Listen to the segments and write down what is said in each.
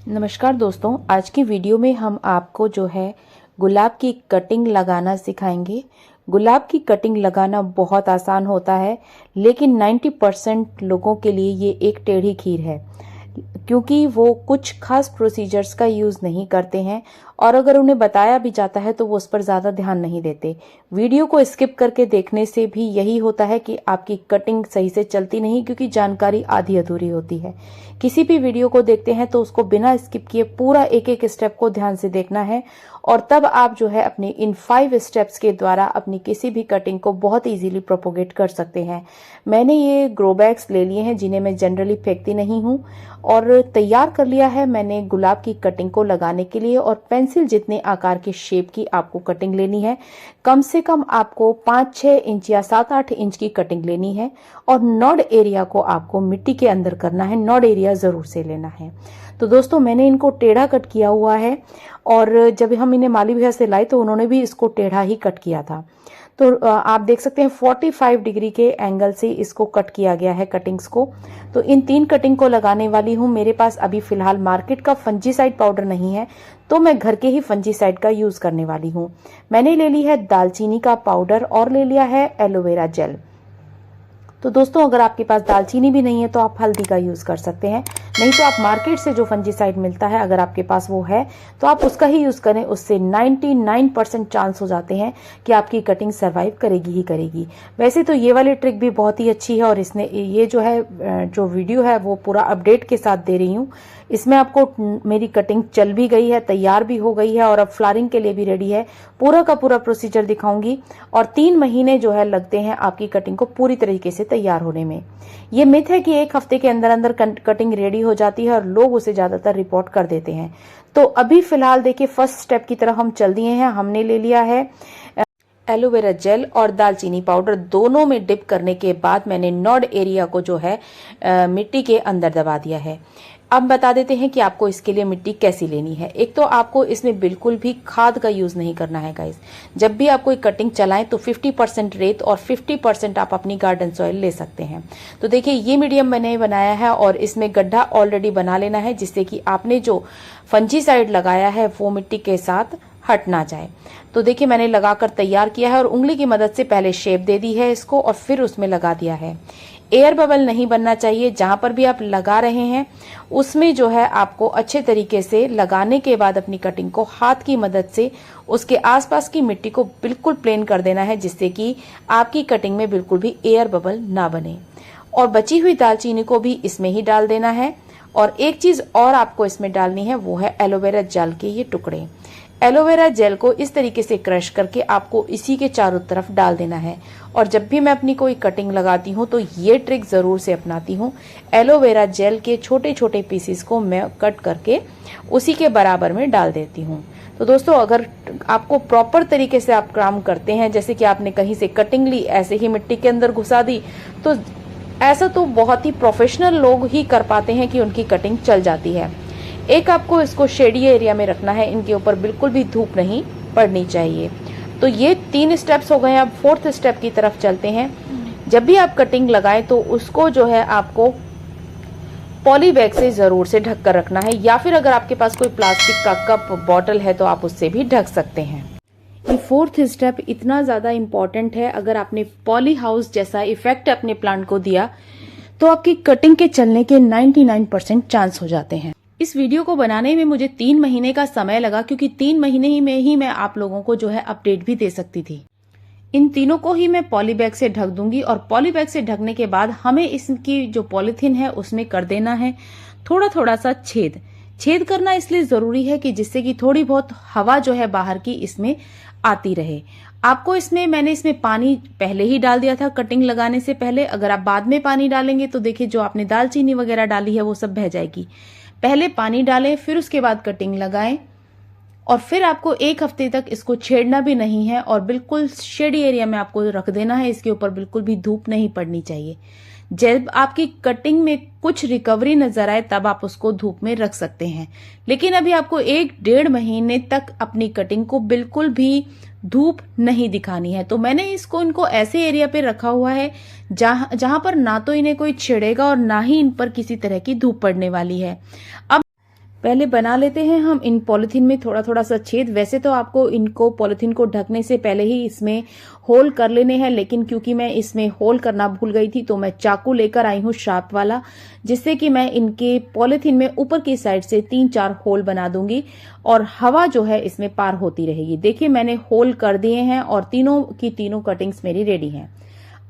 नमस्कार दोस्तों, आज की वीडियो में हम आपको जो है गुलाब की कटिंग लगाना सिखाएंगे। गुलाब की कटिंग लगाना बहुत आसान होता है, लेकिन 90% लोगों के लिए ये एक टेढ़ी खीर है, क्योंकि वो कुछ खास प्रोसीजर्स का यूज़ नहीं करते हैं और अगर उन्हें बताया भी जाता है तो वो उस पर ज़्यादा ध्यान नहीं देते। वीडियो को स्किप करके देखने से भी यही होता है कि आपकी कटिंग सही से चलती नहीं, क्योंकि जानकारी आधी अधूरी होती है। किसी भी वीडियो को देखते हैं तो उसको बिना स्किप किए पूरा एक एक स्टेप को ध्यान से देखना है और तब आप जो है अपने इन 5 स्टेप्स के द्वारा अपनी किसी भी कटिंग को बहुत इजीली प्रोपोगेट कर सकते हैं। मैंने ये ग्रो बैग्स ले लिए हैं जिन्हें मैं जनरली फेंकती नहीं हूँ और तैयार कर लिया है मैंने गुलाब की कटिंग को लगाने के लिए। और पेंसिल जितने आकार के शेप की आपको कटिंग लेनी है, कम से कम आपको 5-6 इंच या 7-8 इंच की कटिंग लेनी है और नॉड एरिया को आपको मिट्टी के अंदर करना है। नॉड एरिया जरूर से लेना है। तो दोस्तों, मैंने इनको टेढ़ा कट किया हुआ है और जब हम इन्हें माली भैया से लाए तो उन्होंने भी इसको टेढ़ा ही कट किया था। तो आप देख सकते हैं 45 डिग्री के एंगल से इसको कट किया गया है कटिंग्स को। तो इन 3 कटिंग को लगाने वाली हूँ। मेरे पास अभी फिलहाल मार्केट का फंजीसाइड पाउडर नहीं है, तो मैं घर के ही फंजीसाइड का यूज करने वाली हूँ। मैंने ले ली है दालचीनी का पाउडर और ले लिया है एलोवेरा जेल। तो दोस्तों, अगर आपके पास दालचीनी भी नहीं है तो आप हल्दी का यूज कर सकते हैं, नहीं तो आप मार्केट से जो फंजीसाइड मिलता है अगर आपके पास वो है तो आप उसका ही यूज करें। उससे 99% चांस हो जाते हैं कि आपकी कटिंग सरवाइव करेगी ही करेगी। वैसे तो ये वाली ट्रिक भी बहुत ही अच्छी है और इसने ये जो है जो वीडियो है वो पूरा अपडेट के साथ दे रही हूँ। इसमें आपको मेरी कटिंग चल भी गई है, तैयार भी हो गई है और अब फ्लावरिंग के लिए भी रेडी है। पूरा का पूरा प्रोसीजर दिखाऊंगी और 3 महीने जो है लगते हैं आपकी कटिंग को पूरी तरीके से तैयार होने में। ये मिथ है कि 1 हफ्ते के अंदर अंदर कटिंग रेडी हो जाती है और लोग उसे ज्यादातर रिपोर्ट कर देते हैं। तो अभी फिलहाल देखिए फर्स्ट स्टेप की तरफ हम चल दिए हैं। हमने ले लिया है एलोवेरा जेल और दालचीनी पाउडर, दोनों में डिप करने के बाद मैंने नॉड एरिया को जो है मिट्टी के अंदर दबा दिया है। अब बता देते हैं कि आपको इसके लिए मिट्टी कैसी लेनी है। एक तो आपको इसमें बिल्कुल भी खाद का यूज नहीं करना है गाइस। जब भी आप कोई कटिंग चलाएं तो 50% रेत और 50% आप अपनी गार्डन सॉइल ले सकते हैं। तो देखिए ये मीडियम मैंने बनाया है और इसमें गड्ढा ऑलरेडी बना लेना है, जिससे कि आपने जो फंजीसाइड लगाया है वो मिट्टी के साथ हट ना जाए। तो देखिए मैंने लगाकर तैयार किया है और उंगली की मदद से पहले शेप दे दी है इसको और फिर उसमें लगा दिया है। एयर बबल नहीं बनना चाहिए। जहां पर भी आप लगा रहे हैं उसमें जो है आपको अच्छे तरीके से लगाने के बाद अपनी कटिंग को हाथ की मदद से उसके आसपास की मिट्टी को बिल्कुल प्लेन कर देना है, जिससे कि आपकी कटिंग में बिल्कुल भी एयर बबल ना बने। और बची हुई दालचीनी को भी इसमें ही डाल देना है। और एक चीज और आपको इसमें डालनी है, वो है एलोवेरा जेल के ये टुकड़े। एलोवेरा जेल को इस तरीके से क्रश करके आपको इसी के चारों तरफ डाल देना है। और जब भी मैं अपनी कोई कटिंग लगाती हूँ तो ये ट्रिक जरूर से अपनाती हूँ। एलोवेरा जेल के छोटे छोटे पीसेस को मैं कट करके उसी के बराबर में डाल देती हूँ। तो दोस्तों, अगर आपको प्रॉपर तरीके से आप काम करते हैं, जैसे कि आपने कहीं से कटिंग ली ऐसे ही मिट्टी के अंदर घुसा दी, तो ऐसा तो बहुत ही प्रोफेशनल लोग ही कर पाते हैं कि उनकी कटिंग चल जाती है। एक आपको इसको शेडी एरिया में रखना है, इनके ऊपर बिल्कुल भी धूप नहीं पड़नी चाहिए। तो ये 3 स्टेप्स हो गए। अब 4th स्टेप की तरफ चलते हैं। जब भी आप कटिंग लगाएं तो उसको जो है आपको पॉली बैग से जरूर से ढक कर रखना है, या फिर अगर आपके पास कोई प्लास्टिक का कप बॉटल है तो आप उससे भी ढक सकते हैं। ये 4th स्टेप इतना ज्यादा इंपॉर्टेंट है। अगर आपने पॉली हाउस जैसा इफेक्ट अपने प्लांट को दिया तो आपकी कटिंग के चलने के 99% चांस हो जाते हैं। इस वीडियो को बनाने में मुझे 3 महीने का समय लगा, क्योंकि 3 महीने में ही मैं आप लोगों को जो है अपडेट भी दे सकती थी। इन तीनों को ही मैं पॉली बैग से ढक दूंगी और पॉली बैग से ढकने के बाद हमें इसकी जो पॉलीथीन है उसमें कर देना है थोड़ा थोड़ा सा छेद करना इसलिए जरूरी है कि जिससे कि थोड़ी बहुत हवा जो है बाहर की इसमें आती रहे। आपको मैंने इसमें पानी पहले ही डाल दिया था कटिंग लगाने से पहले। अगर आप बाद में पानी डालेंगे तो देखिए जो आपने दालचीनी वगैरह डाली है वो सब बह जाएगी। पहले पानी डालें, फिर उसके बाद कटिंग लगाएं और फिर आपको 1 हफ्ते तक इसको छेड़ना भी नहीं है और बिल्कुल शेडी एरिया में आपको रख देना है। इसके ऊपर बिल्कुल भी धूप नहीं पड़नी चाहिए। जब आपकी कटिंग में कुछ रिकवरी नजर आए तब आप उसको धूप में रख सकते हैं, लेकिन अभी आपको 1-1.5 महीने तक अपनी कटिंग को बिल्कुल भी धूप नहीं दिखानी है। तो मैंने इनको ऐसे एरिया पे रखा हुआ है जहां पर ना तो इन्हें कोई छेड़ेगा और ना ही इन पर किसी तरह की धूप पड़ने वाली है। अब पहले बना लेते हैं हम इन पॉलिथीन में थोड़ा थोड़ा सा छेद। वैसे तो आपको इनको पॉलिथीन को ढकने से पहले ही इसमें होल कर लेने हैं, लेकिन क्योंकि मैं इसमें होल करना भूल गई थी तो मैं चाकू लेकर आई हूँ शार्प वाला, जिससे कि मैं इनके पॉलिथीन में ऊपर की साइड से 3-4 होल बना दूंगी और हवा जो है इसमें पार होती रहेगी। देखिए मैंने होल कर दिए हैं और तीनों की तीनों कटिंग्स मेरी रेडी हैं।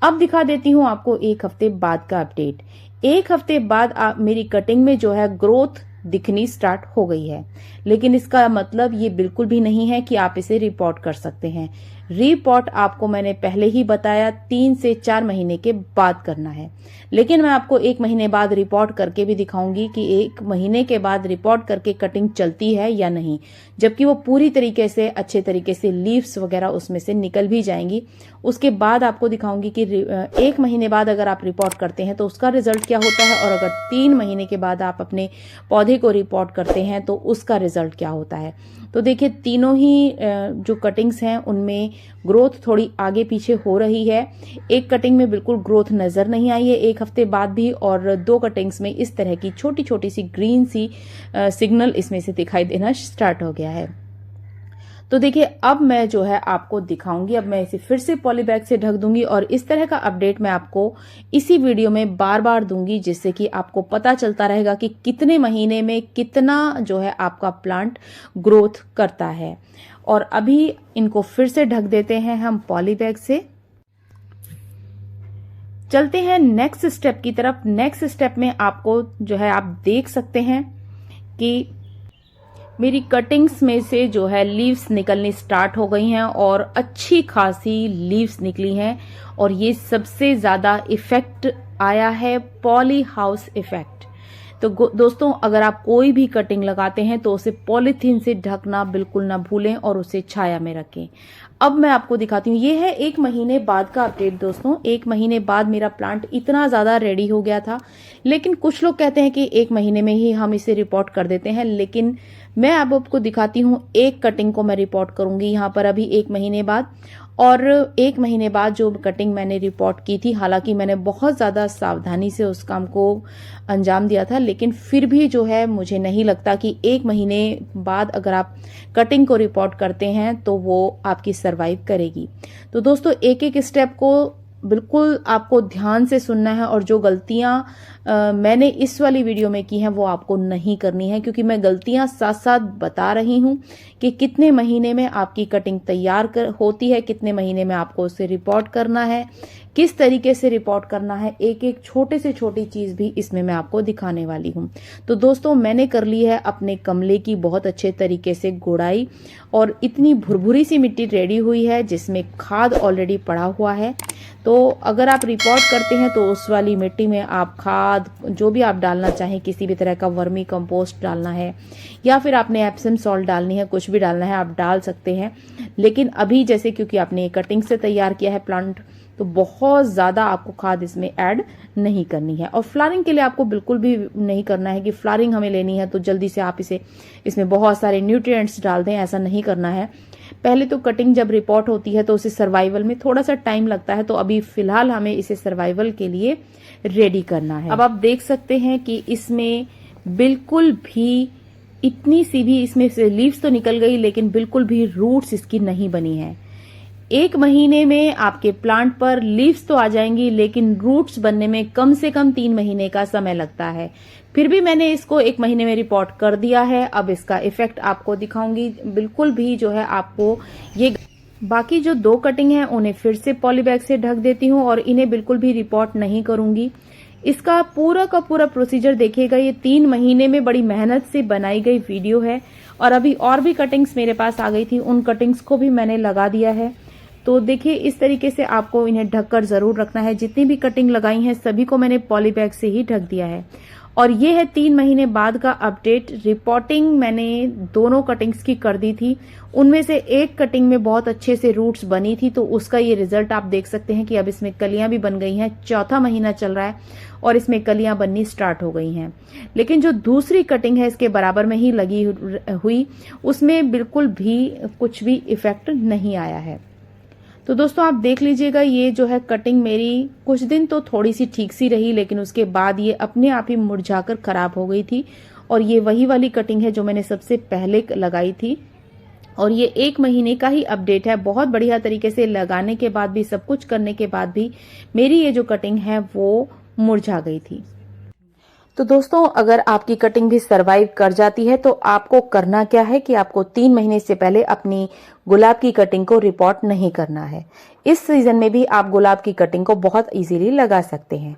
अब दिखा देती हूँ आपको 1 हफ्ते बाद का अपडेट। 1 हफ्ते बाद मेरी कटिंग में जो है ग्रोथ दिखनी स्टार्ट हो गई है, लेकिन इसका मतलब ये बिल्कुल भी नहीं है कि आप इसे रिपोर्ट कर सकते हैं। रिपोर्ट आपको मैंने पहले ही बताया 3 से 4 महीने के बाद करना है, लेकिन मैं आपको 1 महीने बाद रिपोर्ट करके भी दिखाऊंगी कि 1 महीने के बाद रिपोर्ट करके कटिंग चलती है या नहीं, जबकि वो पूरी तरीके से अच्छे तरीके से लीव्स वगैरह उसमें से निकल भी जाएंगी। उसके बाद आपको दिखाऊंगी कि 1 महीने बाद अगर आप रिपोर्ट करते हैं तो उसका रिजल्ट क्या होता है, और अगर 3 महीने के बाद आप अपने पौधे को रिपोर्ट करते हैं तो उसका रिजल्ट क्या होता है। तो देखिए तीनों ही जो कटिंग्स हैं उनमें ग्रोथ थोड़ी आगे पीछे हो रही है। एक कटिंग में बिल्कुल ग्रोथ नजर नहीं आई है 1 हफ्ते बाद भी, और 2 कटिंग्स में इस तरह की छोटी छोटी सी ग्रीन सी सिग्नल इसमें से दिखाई देना स्टार्ट हो गया है। तो देखिए अब मैं जो है आपको दिखाऊंगी, अब मैं इसे फिर से पॉलीबैग से ढक दूंगी और इस तरह का अपडेट मैं आपको इसी वीडियो में बार बार दूंगी, जिससे कि आपको पता चलता रहेगा कि कितने महीने में कितना जो है आपका प्लांट ग्रोथ करता है। और अभी इनको फिर से ढक देते हैं हम पॉलीबैग से। चलते हैं नेक्स्ट स्टेप की तरफ। नेक्स्ट स्टेप में आपको जो है आप देख सकते हैं कि मेरी कटिंग्स में से जो है लीव्स निकलनी स्टार्ट हो गई हैं और अच्छी खासी लीव्स निकली हैं, और ये सबसे ज्यादा इफेक्ट आया है पॉली हाउस इफेक्ट। तो दोस्तों अगर आप कोई भी कटिंग लगाते हैं तो उसे पॉलीथीन से ढकना बिल्कुल ना भूलें और उसे छाया में रखें। अब मैं आपको दिखाती हूँ, ये है 1 महीने बाद का अपडेट दोस्तों। 1 महीने बाद मेरा प्लांट इतना ज्यादा रेडी हो गया था, लेकिन कुछ लोग कहते हैं कि 1 महीने में ही हम इसे रिपोर्ट कर देते हैं, लेकिन मैं अब आपको दिखाती हूँ एक कटिंग को मैं रिपोर्ट करूंगी यहाँ पर अभी 1 महीने बाद। और 1 महीने बाद जो कटिंग मैंने रिपोर्ट की थी, हालांकि मैंने बहुत ज्यादा सावधानी से उस काम को अंजाम दिया था, लेकिन फिर भी जो है मुझे नहीं लगता कि 1 महीने बाद अगर आप कटिंग को रिपोर्ट करते हैं तो वो आपकी सरवाइव करेगी। तो दोस्तों एक एक स्टेप को बिल्कुल आपको ध्यान से सुनना है, और जो गलतियां मैंने इस वाली वीडियो में की हैं वो आपको नहीं करनी है, क्योंकि मैं गलतियां साथ साथ बता रही हूं कि कितने महीने में आपकी कटिंग तैयार होती है, कितने महीने में आपको उसे रिपोर्ट करना है, किस तरीके से रिपोर्ट करना है। एक एक छोटे से छोटी चीज भी इसमें मैं आपको दिखाने वाली हूं। तो दोस्तों मैंने कर ली है अपने गमले की बहुत अच्छे तरीके से गुड़ाई, और इतनी भुरभुरी सी मिट्टी रेडी हुई है जिसमें खाद ऑलरेडी पड़ा हुआ है। तो अगर आप रिपोर्ट करते हैं तो उस वाली मिट्टी में आप खाद जो भी आप डालना चाहें, किसी भी तरह का वर्मी कंपोस्ट डालना है या फिर आपने एप्सम सॉल्ट डालनी है, कुछ भी डालना है आप डाल सकते हैं। लेकिन अभी जैसे क्योंकि आपने कटिंग से तैयार किया है प्लांट, तो बहुत ज्यादा आपको खाद इसमें ऐड नहीं करनी है। और फ्लावरिंग के लिए आपको बिल्कुल भी नहीं करना है कि फ्लावरिंग हमें लेनी है तो जल्दी से आप इसमें बहुत सारे न्यूट्रिएंट्स डाल दें, ऐसा नहीं करना है। पहले तो कटिंग जब रिपोर्ट होती है तो उसे सर्वाइवल में थोड़ा सा टाइम लगता है, तो अभी फिलहाल हमें इसे सर्वाइवल के लिए रेडी करना है। अब आप देख सकते हैं कि इसमें बिल्कुल भी इतनी सी भी इसमें से लीव्स तो निकल गई, लेकिन बिल्कुल भी रूट्स इसकी नहीं बनी है। 1 महीने में आपके प्लांट पर लीव्स तो आ जाएंगी, लेकिन रूट्स बनने में कम से कम 3 महीने का समय लगता है। फिर भी मैंने इसको 1 महीने में रिपोर्ट कर दिया है। अब इसका इफेक्ट आपको दिखाऊंगी। बिल्कुल भी जो है आपको ये बाकी जो 2 कटिंग है उन्हें फिर से पॉलीबैग से ढक देती हूँ और इन्हें बिल्कुल भी रिपोर्ट नहीं करूंगी। इसका पूरा का पूरा प्रोसीजर देखिएगा। ये 3 महीने में बड़ी मेहनत से बनाई गई वीडियो है, और अभी और भी कटिंग्स मेरे पास आ गई थी, उन कटिंग्स को भी मैंने लगा दिया है। तो देखिए इस तरीके से आपको इन्हें ढककर जरूर रखना है। जितनी भी कटिंग लगाई है सभी को मैंने पॉलीबैग से ही ढक दिया है। और ये है 3 महीने बाद का अपडेट। रिपोर्टिंग मैंने दोनों कटिंग्स की कर दी थी, उनमें से एक कटिंग में बहुत अच्छे से रूट्स बनी थी, तो उसका ये रिजल्ट आप देख सकते हैं कि अब इसमें कलियां भी बन गई हैं। 4था महीना चल रहा है और इसमें कलियां बननी स्टार्ट हो गई हैं। लेकिन जो दूसरी कटिंग है इसके बराबर में ही लगी हुई, उसमें बिल्कुल भी कुछ भी इफेक्ट नहीं आया है। तो दोस्तों आप देख लीजिएगा, ये जो है कटिंग मेरी कुछ दिन तो थोड़ी सी ठीक सी रही, लेकिन उसके बाद ये अपने आप ही मुरझाकर खराब हो गई थी और ये वही वाली कटिंग है जो मैंने सबसे पहले लगाई थी, और ये 1 महीने का ही अपडेट है। बहुत बढ़िया तरीके से लगाने के बाद भी, सब कुछ करने के बाद भी मेरी ये जो कटिंग है वो मुरझा गई थी। तो दोस्तों, अगर आपकी कटिंग भी सरवाइव कर जाती है तो आपको करना क्या है कि आपको 3 महीने से पहले अपनी गुलाब की कटिंग को रिपोर्ट नहीं करना है। इस सीजन में भी आप गुलाब की कटिंग को बहुत इजीली लगा सकते हैं।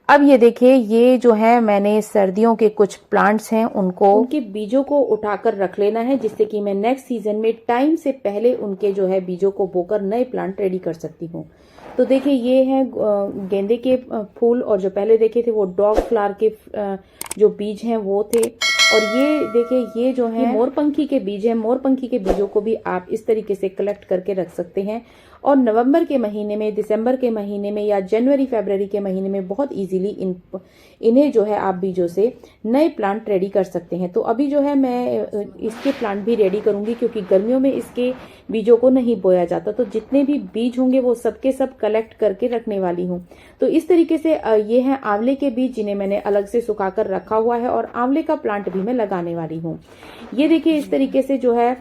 अब ये देखिए, ये जो है मैंने सर्दियों के कुछ प्लांट्स हैं उनके बीजों को उठाकर रख लेना है, जिससे कि मैं नेक्स्ट सीजन में टाइम से पहले उनके जो है बीजों को बोकर नए प्लांट रेडी कर सकती हूँ। तो देखिए, ये है गेंदे के फूल, और जो पहले देखे थे वो डॉग फ्लावर के जो बीज हैं वो थे। और ये देखिए, ये जो है मोरपंखी के बीज हैं। मोरपंखी के बीजों को भी आप इस तरीके से कलेक्ट करके रख सकते हैं, और नवंबर के महीने में, दिसंबर के महीने में या जनवरी फरवरी के महीने में बहुत इजीली इन्हें जो है आप बीजों से नए प्लांट रेडी कर सकते हैं। तो अभी जो है मैं इसके प्लांट भी रेडी करूंगी, क्योंकि गर्मियों में इसके बीजों को नहीं बोया जाता। तो जितने भी बीज होंगे वो सबके सब कलेक्ट करके रखने वाली हूँ। तो इस तरीके से ये हैं आंवले के बीज, जिन्हें मैंने अलग से सुखाकर रखा हुआ है, और आंवले का प्लांट भी मैं लगाने वाली हूँ। ये देखिए, इस तरीके से जो है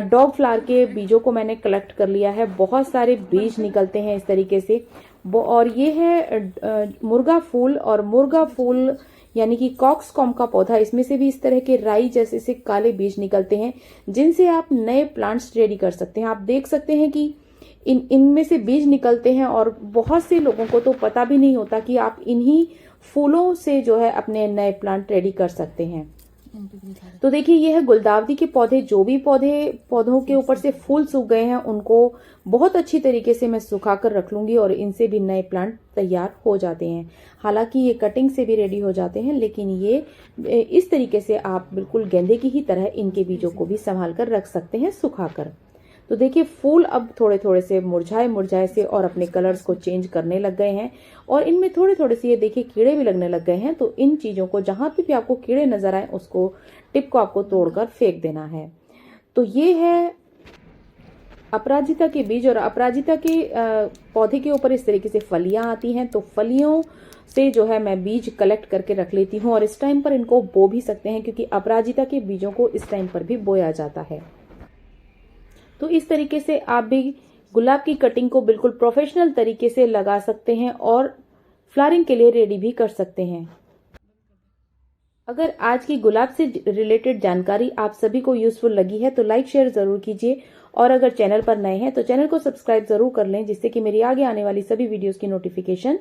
डॉग फ्लावर के बीजों को मैंने कलेक्ट कर लिया है। बहुत सारे बीज निकलते हैं इस तरीके से। और ये है मुर्गा फूल, और मुर्गा फूल यानी कि कॉक्सकॉम का पौधा। इसमें से भी इस तरह के राई जैसे से काले बीज निकलते हैं, जिनसे आप नए प्लांट्स रेडी कर सकते हैं। आप देख सकते हैं कि इनमें से बीज निकलते हैं, और बहुत से लोगों को तो पता भी नहीं होता कि आप इन्हीं फूलों से जो है अपने नए प्लांट रेडी कर सकते हैं। तो देखिए, ये है गुलदावरी के पौधे। जो भी पौधों के ऊपर से फूल सूख गए हैं उनको बहुत अच्छी तरीके से मैं सुखा कर रख लूंगी, और इनसे भी नए प्लांट तैयार हो जाते हैं। हालांकि ये कटिंग से भी रेडी हो जाते हैं, लेकिन ये इस तरीके से आप बिल्कुल गेंदे की ही तरह इनके बीजों को भी संभाल कर रख सकते हैं सुखाकर। तो देखिए, फूल अब थोड़े थोड़े से मुरझाए से और अपने कलर्स को चेंज करने लग गए हैं, और इनमें थोड़े थोड़े से ये देखिए कीड़े भी लगने लग गए हैं। तो इन चीजों को, जहां पे भी आपको कीड़े नजर आए, उसको टिप को आपको तोड़कर फेंक देना है। तो ये है अपराजिता के बीज, और अपराजिता के पौधे के ऊपर इस तरीके से फलियां आती हैं। तो फलियों से जो है मैं बीज कलेक्ट करके रख लेती हूँ, और इस टाइम पर इनको बो भी सकते हैं, क्योंकि अपराजिता के बीजों को इस टाइम पर भी बोया जाता है। तो इस तरीके से आप भी गुलाब की कटिंग को बिल्कुल प्रोफेशनल तरीके से लगा सकते हैं, और फ्लावरिंग के लिए रेडी भी कर सकते हैं। अगर आज की गुलाब से रिलेटेड जानकारी आप सभी को यूजफुल लगी है तो लाइक शेयर जरूर कीजिए, और अगर चैनल पर नए हैं तो चैनल को सब्सक्राइब जरूर कर लें, जिससे कि मेरी आगे आने वाली सभी वीडियोस की नोटिफिकेशन